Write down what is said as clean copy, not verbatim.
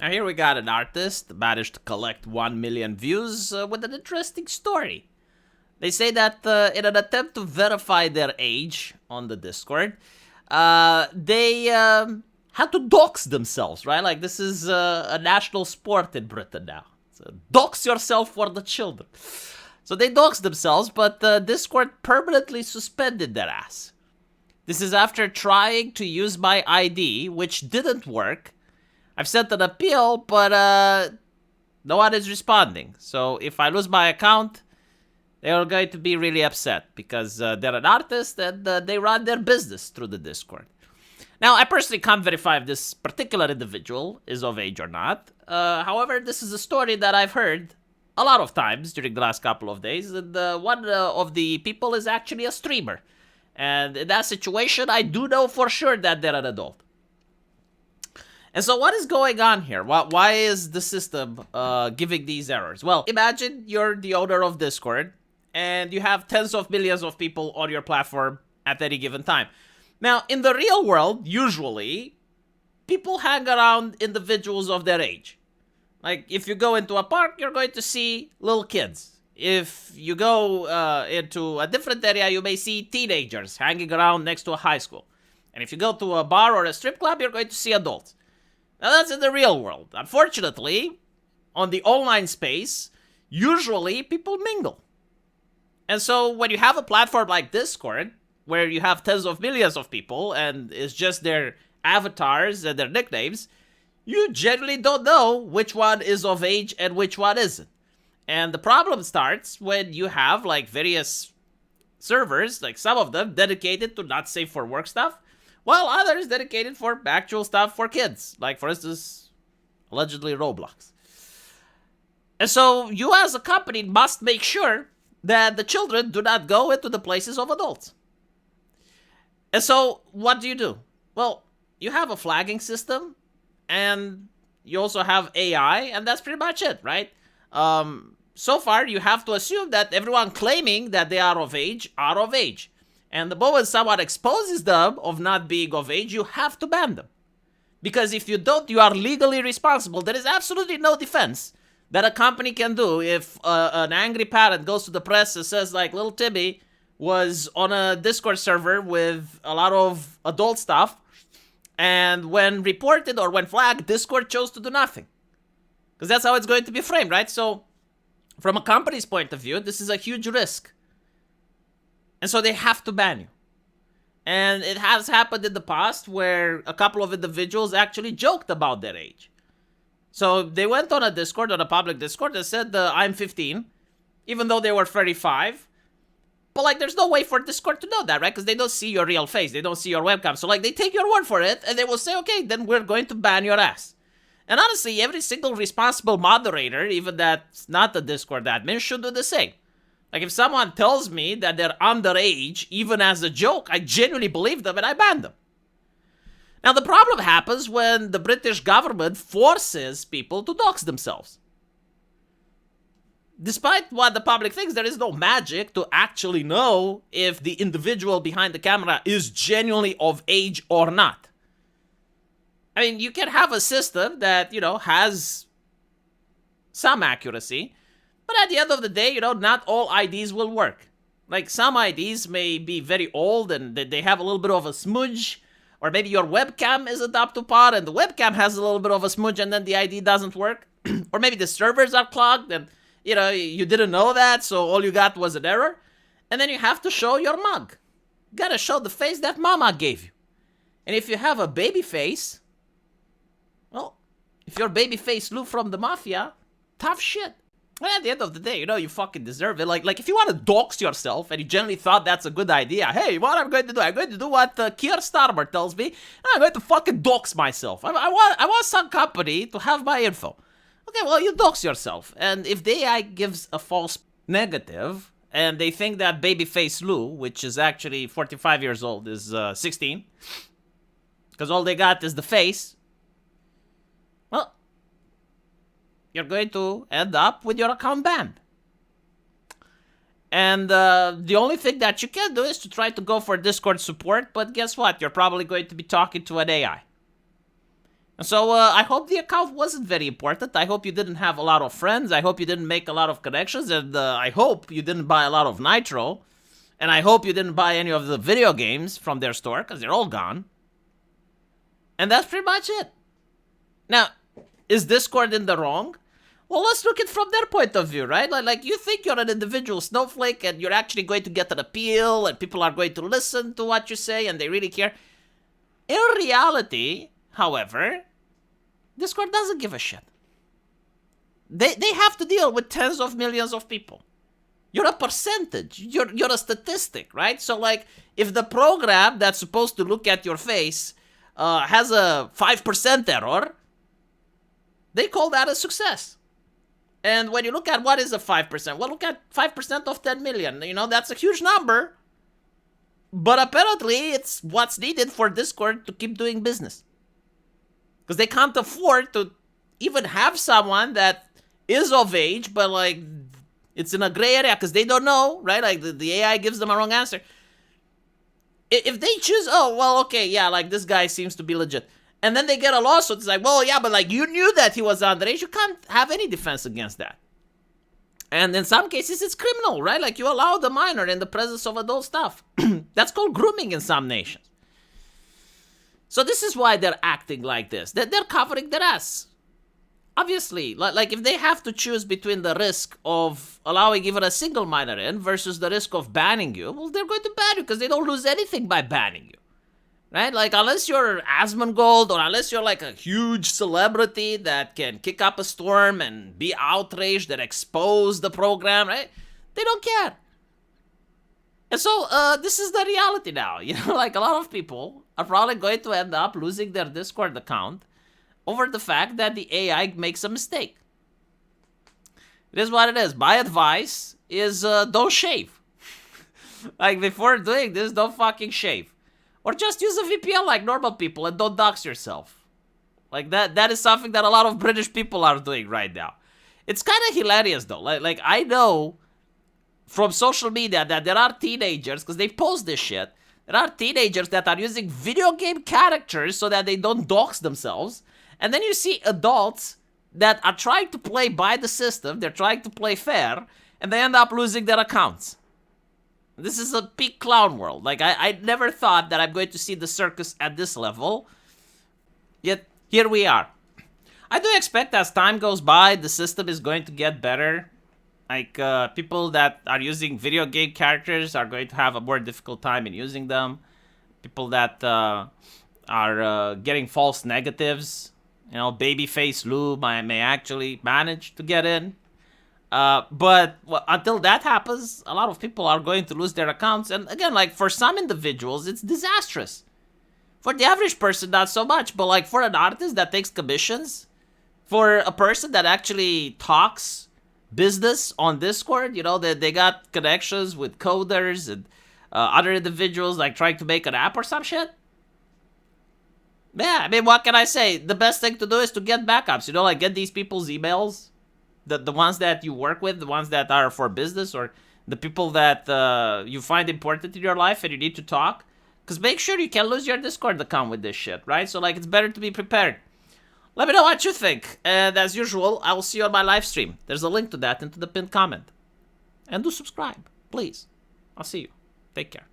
Now here we got an artist managed to collect 1 million views with an interesting story. They say that in an attempt to verify their age on the Discord, they had to dox themselves, right? Like this is a national sport in Britain now. So dox yourself for the children. So they doxed themselves, but Discord permanently suspended their ass. This is after trying to use my ID, which didn't work. I've sent an appeal, but no one is responding. So if I lose my account, they are going to be really upset because they're an artist and they run their business through the Discord. Now, I personally can't verify if this particular individual is of age or not. However, this is a story that I've heard a lot of times during the last couple of days, and one of the people is actually a streamer. And in that situation, I do know for sure that they're an adult. And so what is going on here? Why is the system giving these errors? Well, imagine you're the owner of Discord, and you have tens of millions of people on your platform at any given time. Now, in the real world, usually, people hang around individuals of their age. Like, if you go into a park, you're going to see little kids. If you go into a different area, you may see teenagers hanging around next to a high school. And if you go to a bar or a strip club, you're going to see adults. Now, that's in the real world. Unfortunately, on the online space, usually people mingle. And so when you have a platform like Discord, where you have tens of millions of people, and it's just their avatars and their nicknames, you generally don't know which one is of age and which one isn't. And the problem starts when you have, like, various servers, like some of them dedicated to not safe for work stuff, while others dedicated for actual stuff for kids. Like, for instance, allegedly Roblox. And so you as a company must make sure that the children do not go into the places of adults. And so what do? Well, you have a flagging system, and you also have AI, and that's pretty much it, right? So far, you have to assume that everyone claiming that they are of age are of age. And the moment someone exposes them of not being of age, you have to ban them. Because if you don't, you are legally responsible. There is absolutely no defense that a company can do if an angry parent goes to the press and says, like, little Timmy was on a Discord server with a lot of adult stuff, and when reported or when flagged, Discord chose to do nothing. Because that's how it's going to be framed, right? So, from a company's point of view, this is a huge risk. And so they have to ban you. And it has happened in the past where a couple of individuals actually joked about their age. So they went on a Discord, on a public Discord, and said, I'm 15, even though they were 35. But, like, there's no way for Discord to know that, right? Because they don't see your real face. They don't see your webcam. So, like, they take your word for it, and they will say, okay, then we're going to ban your ass. And honestly, every single responsible moderator, even that's not the Discord admin, should do the same. Like, if someone tells me that they're underage, even as a joke, I genuinely believe them and I ban them. Now, the problem happens when the British government forces people to dox themselves. Despite what the public thinks, there is no magic to actually know if the individual behind the camera is genuinely of age or not. I mean, you can have a system that, has some accuracy, but at the end of the day, not all IDs will work. Like, some IDs may be very old and they have a little bit of a smudge, or maybe your webcam isn't up to par and the webcam has a little bit of a smudge and then the ID doesn't work. Or maybe the servers are clogged and, you didn't know that, so all you got was an error. And then you have to show your mug. You gotta show the face that mama gave you. And if you have a baby face, well, if your baby face Lou from the Mafia, tough shit. And at the end of the day, you fucking deserve it. Like if you want to dox yourself and you generally thought that's a good idea, hey, what I'm going to do? I'm going to do what Keir Starmer tells me, and I'm going to fucking dox myself. I want some company to have my info. Okay, well, you dox yourself. And if the AI gives a false negative, and they think that babyface Lou, which is actually 45 years old, is 16, because all they got is the face, well, you're going to end up with your account banned. And the only thing that you can do is to try to go for Discord support, but guess what? You're probably going to be talking to an AI. So I hope the account wasn't very important. I hope you didn't have a lot of friends. I hope you didn't make a lot of connections. And I hope you didn't buy a lot of Nitro. And I hope you didn't buy any of the video games from their store, because they're all gone. And that's pretty much it. Now, is Discord in the wrong? Well, let's look at it from their point of view, right? Like you think you're an individual snowflake and you're actually going to get an appeal and people are going to listen to what you say and they really care. In reality, however, Discord doesn't give a shit. They have to deal with tens of millions of people. You're a percentage. You're a statistic, right? So, like, if the program that's supposed to look at your face has a 5% error, they call that a success. And when you look at what is a 5%, well, look at 5% of 10 million. You know, that's a huge number. But apparently, it's what's needed for Discord to keep doing business. Because they can't afford to even have someone that is of age, but, like, it's in a gray area because they don't know, right? Like, the AI gives them a wrong answer. If they choose, oh, well, okay, yeah, like, this guy seems to be legit. And then they get a lawsuit. It's like, well, yeah, but like you knew that he was underage. You can't have any defense against that. And in some cases, it's criminal, right? Like you allow the minor in the presence of adult stuff. That's called grooming in some nations. So this is why they're acting like this. They're covering their ass. Obviously, like if they have to choose between the risk of allowing even a single minor in versus the risk of banning you, well, they're going to ban you because they don't lose anything by banning you. Right? Like, unless you're Asmongold or unless you're like a huge celebrity that can kick up a storm and be outraged and expose the program, right? They don't care. And so, this is the reality now. You know, like a lot of people are probably going to end up losing their Discord account over the fact that the AI makes a mistake. It is what it is. My advice is don't shave. Like, before doing this, don't fucking shave. Or just use a VPN like normal people and don't dox yourself. Like that is something that a lot of British people are doing right now. It's kind of hilarious though. Like I know from social media that there are teenagers, because they post this shit, there are teenagers that are using video game characters so that they don't dox themselves. And then you see adults that are trying to play by the system, they're trying to play fair, and they end up losing their accounts. This is a peak clown world. Like, I never thought that I'm going to see the circus at this level. Yet, here we are. I do expect as time goes by, the system is going to get better. Like, people that are using video game characters are going to have a more difficult time in using them. People that are getting false negatives. You know, Babyface Lou may actually manage to get in. But until that happens, a lot of people are going to lose their accounts. And again, like for some individuals, it's disastrous. For the average person, not so much. But like for an artist that takes commissions, for a person that actually talks business on Discord, you know, they got connections with coders and other individuals like trying to make an app or some shit. Yeah, I mean, what can I say? The best thing to do is to get backups, you know, like get these people's emails. The ones that you work with, the ones that are for business, or the people that you find important in your life and you need to talk. Because make sure you can lose your Discord account with this shit, right? So, like, it's better to be prepared. Let me know what you think. And as usual, I will see you on my live stream. There's a link to that into the pinned comment. And do subscribe, please. I'll see you. Take care.